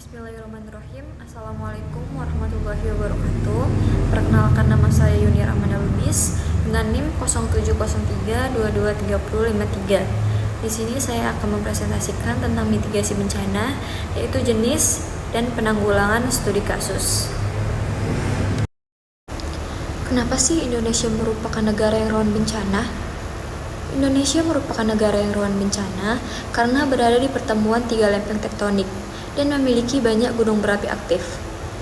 Bismillahirrahmanirrahim. Assalamualaikum warahmatullahi wabarakatuh. Perkenalkan, nama saya Yuni Rahmana Lubis dengan NIM 0703223053. Di sini saya akan mempresentasikan tentang mitigasi bencana, yaitu jenis dan penanggulangan studi kasus. Kenapa sih Indonesia merupakan negara yang rawan bencana? Indonesia merupakan negara yang rawan bencana karena berada di pertemuan tiga lempeng tektonik dan memiliki banyak gunung berapi aktif.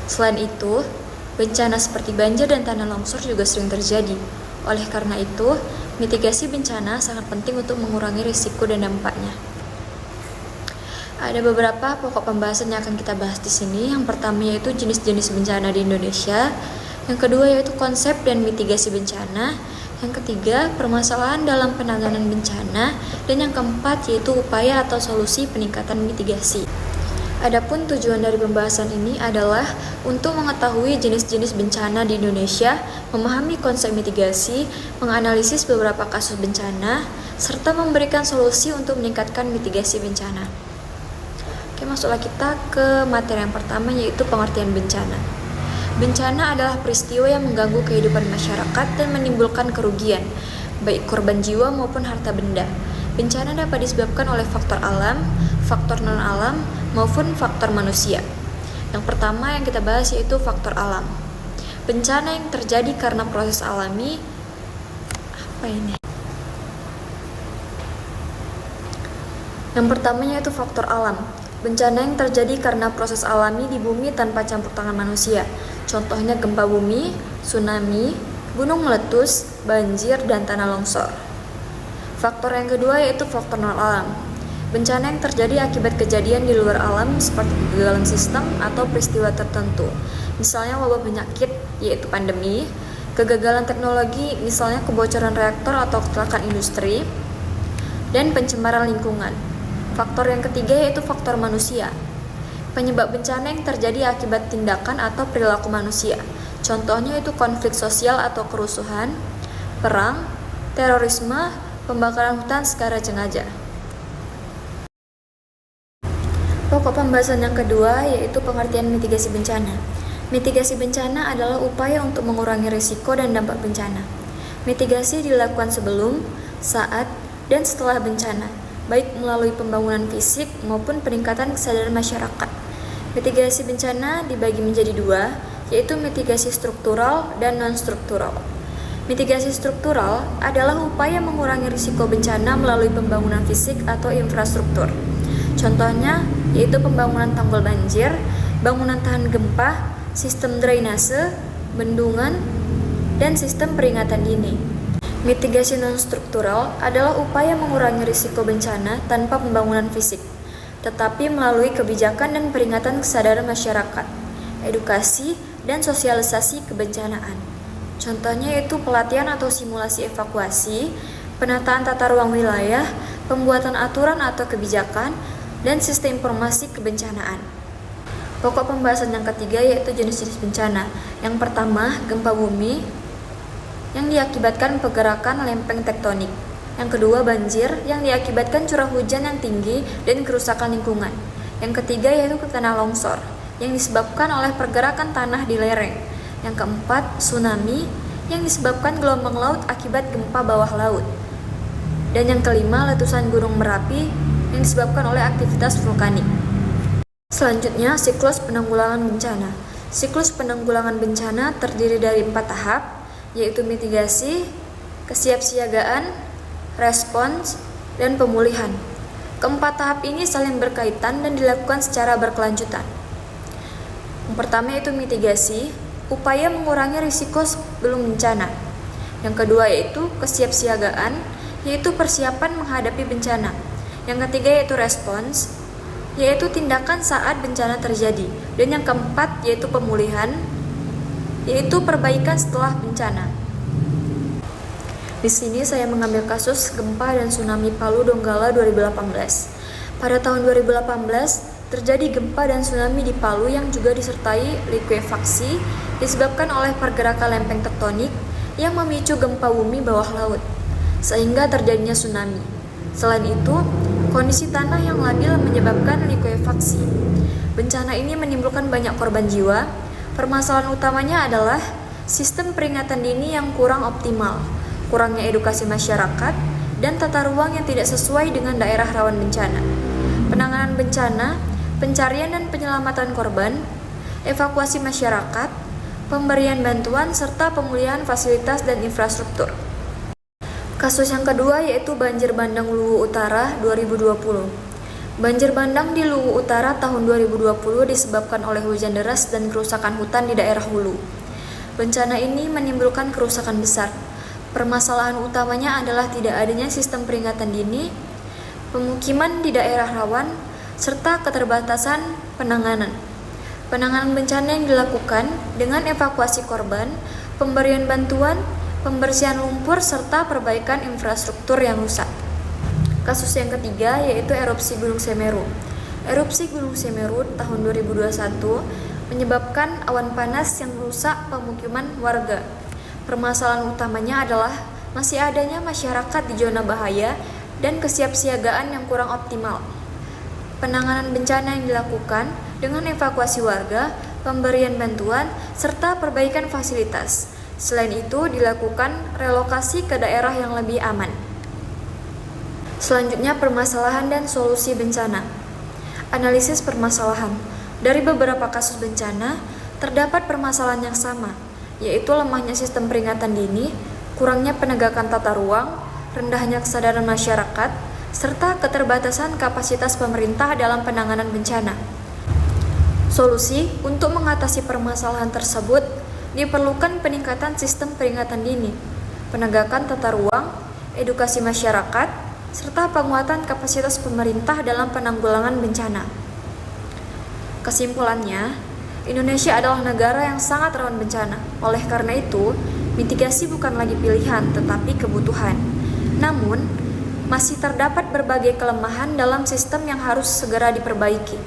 Selain itu, bencana seperti banjir dan tanah longsor juga sering terjadi. Oleh karena itu, mitigasi bencana sangat penting untuk mengurangi risiko dan dampaknya. Ada beberapa pokok pembahasan yang akan kita bahas di sini. Yang pertama yaitu jenis-jenis bencana di Indonesia. Yang kedua yaitu konsep dan mitigasi bencana. Yang ketiga, permasalahan dalam penanganan bencana. Dan yang keempat yaitu upaya atau solusi peningkatan mitigasi. Adapun tujuan dari pembahasan ini adalah untuk mengetahui jenis-jenis bencana di Indonesia, memahami konsep mitigasi, menganalisis beberapa kasus bencana, serta memberikan solusi untuk meningkatkan mitigasi bencana. Oke, masuklah kita ke materi yang pertama, yaitu pengertian bencana. Bencana adalah peristiwa yang mengganggu kehidupan masyarakat dan menimbulkan kerugian, baik korban jiwa maupun harta benda. Bencana dapat disebabkan oleh faktor alam, faktor non-alam, maupun faktor manusia. Yang pertama yang kita bahas yaitu faktor alam. Bencana yang terjadi karena proses alami. Yang pertama yaitu faktor alam. Bencana yang terjadi karena proses alami di bumi tanpa campur tangan manusia. Contohnya gempa bumi, tsunami, gunung meletus, banjir, dan tanah longsor. Faktor yang kedua yaitu faktor non-alam. Bencana yang terjadi akibat kejadian di luar alam seperti kegagalan sistem atau peristiwa tertentu. Misalnya wabah penyakit yaitu pandemi, kegagalan teknologi misalnya kebocoran reaktor atau kecelakaan industri, dan pencemaran lingkungan. Faktor yang ketiga yaitu faktor manusia. Penyebab bencana yang terjadi akibat tindakan atau perilaku manusia. Contohnya itu konflik sosial atau kerusuhan, perang, terorisme, pembakaran hutan secara sengaja. Pokok pembahasan yang kedua yaitu pengertian mitigasi bencana. Mitigasi bencana adalah upaya untuk mengurangi risiko dan dampak bencana. Mitigasi dilakukan sebelum, saat, dan setelah bencana, baik melalui pembangunan fisik maupun peningkatan kesadaran masyarakat. Mitigasi bencana dibagi menjadi dua, yaitu mitigasi struktural dan non-struktural. Mitigasi struktural adalah upaya mengurangi risiko bencana melalui pembangunan fisik atau infrastruktur. Contohnya yaitu pembangunan tanggul banjir, bangunan tahan gempa, sistem drainase, bendungan, dan sistem peringatan dini. Mitigasi non-struktural adalah upaya mengurangi risiko bencana tanpa pembangunan fisik, tetapi melalui kebijakan dan peringatan kesadaran masyarakat, edukasi, dan sosialisasi kebencanaan. Contohnya yaitu pelatihan atau simulasi evakuasi, penataan tata ruang wilayah, pembuatan aturan atau kebijakan, dan sistem informasi kebencanaan. Pokok pembahasan yang ketiga yaitu jenis-jenis bencana. Yang pertama, gempa bumi yang diakibatkan pergerakan lempeng tektonik. Yang kedua, banjir yang diakibatkan curah hujan yang tinggi dan kerusakan lingkungan. Yang ketiga yaitu tanah longsor yang disebabkan oleh pergerakan tanah di lereng. Yang keempat, tsunami yang disebabkan gelombang laut akibat gempa bawah laut. Dan yang kelima, letusan gunung Merapi yang disebabkan oleh aktivitas vulkanik. Selanjutnya, siklus penanggulangan bencana. Siklus penanggulangan bencana terdiri dari 4 tahap, yaitu mitigasi, kesiapsiagaan, respons, dan pemulihan. Keempat tahap ini saling berkaitan dan dilakukan secara berkelanjutan. Yang pertama yaitu mitigasi, upaya mengurangi risiko sebelum bencana. Yang kedua yaitu kesiapsiagaan, yaitu persiapan menghadapi bencana. Yang ketiga yaitu respons, yaitu tindakan saat bencana terjadi. Dan yang keempat yaitu pemulihan, yaitu perbaikan setelah bencana. Di sini saya mengambil kasus gempa dan tsunami Palu Donggala 2018. Pada tahun 2018, terjadi gempa dan tsunami di Palu yang juga disertai likuifaksi disebabkan oleh pergerakan lempeng tektonik yang memicu gempa bumi bawah laut, sehingga terjadinya tsunami. Selain itu, Kondisi tanah yang labil menyebabkan likuifaksi. Bencana ini menimbulkan banyak korban jiwa. Permasalahan utamanya adalah sistem peringatan dini yang kurang optimal, kurangnya edukasi masyarakat, dan tata ruang yang tidak sesuai dengan daerah rawan bencana. Penanganan bencana, pencarian dan penyelamatan korban, evakuasi masyarakat, pemberian bantuan, serta pemulihan fasilitas dan infrastruktur. Kasus yang kedua yaitu banjir bandang Luwu Utara 2020. Banjir bandang di Luwu Utara tahun 2020 disebabkan oleh hujan deras dan kerusakan hutan di daerah hulu. Bencana ini menimbulkan kerusakan besar. Permasalahan utamanya adalah tidak adanya sistem peringatan dini, pemukiman di daerah rawan, serta keterbatasan penanganan. Penanganan bencana yang dilakukan dengan evakuasi korban, pemberian bantuan, pembersihan lumpur, serta perbaikan infrastruktur yang rusak. Kasus yang ketiga yaitu erupsi Gunung Semeru. Erupsi Gunung Semeru tahun 2021 menyebabkan awan panas yang merusak pemukiman warga. Permasalahan utamanya adalah masih adanya masyarakat di zona bahaya dan kesiapsiagaan yang kurang optimal. Penanganan bencana yang dilakukan dengan evakuasi warga, pemberian bantuan, serta perbaikan fasilitas. Selain itu, dilakukan relokasi ke daerah yang lebih aman. Selanjutnya, permasalahan dan solusi bencana. Analisis permasalahan. Dari beberapa kasus bencana, terdapat permasalahan yang sama, yaitu lemahnya sistem peringatan dini, kurangnya penegakan tata ruang, rendahnya kesadaran masyarakat, serta keterbatasan kapasitas pemerintah dalam penanganan bencana. Solusi untuk mengatasi permasalahan tersebut diperlukan peningkatan sistem peringatan dini, penegakan tata ruang, edukasi masyarakat, serta penguatan kapasitas pemerintah dalam penanggulangan bencana. Kesimpulannya, Indonesia adalah negara yang sangat rawan bencana. Oleh karena itu, mitigasi bukan lagi pilihan, tetapi kebutuhan. Namun, masih terdapat berbagai kelemahan dalam sistem yang harus segera diperbaiki.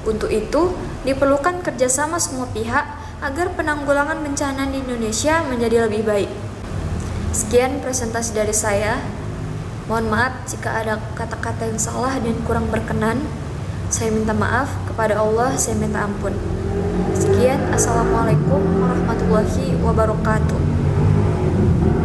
Untuk itu, diperlukan kerjasama semua pihak agar penanggulangan bencana di Indonesia menjadi lebih baik. Sekian presentasi dari saya. Mohon maaf jika ada kata-kata yang salah dan kurang berkenan. Saya minta maaf, kepada Allah saya minta ampun. Sekian, Assalamualaikum warahmatullahi wabarakatuh.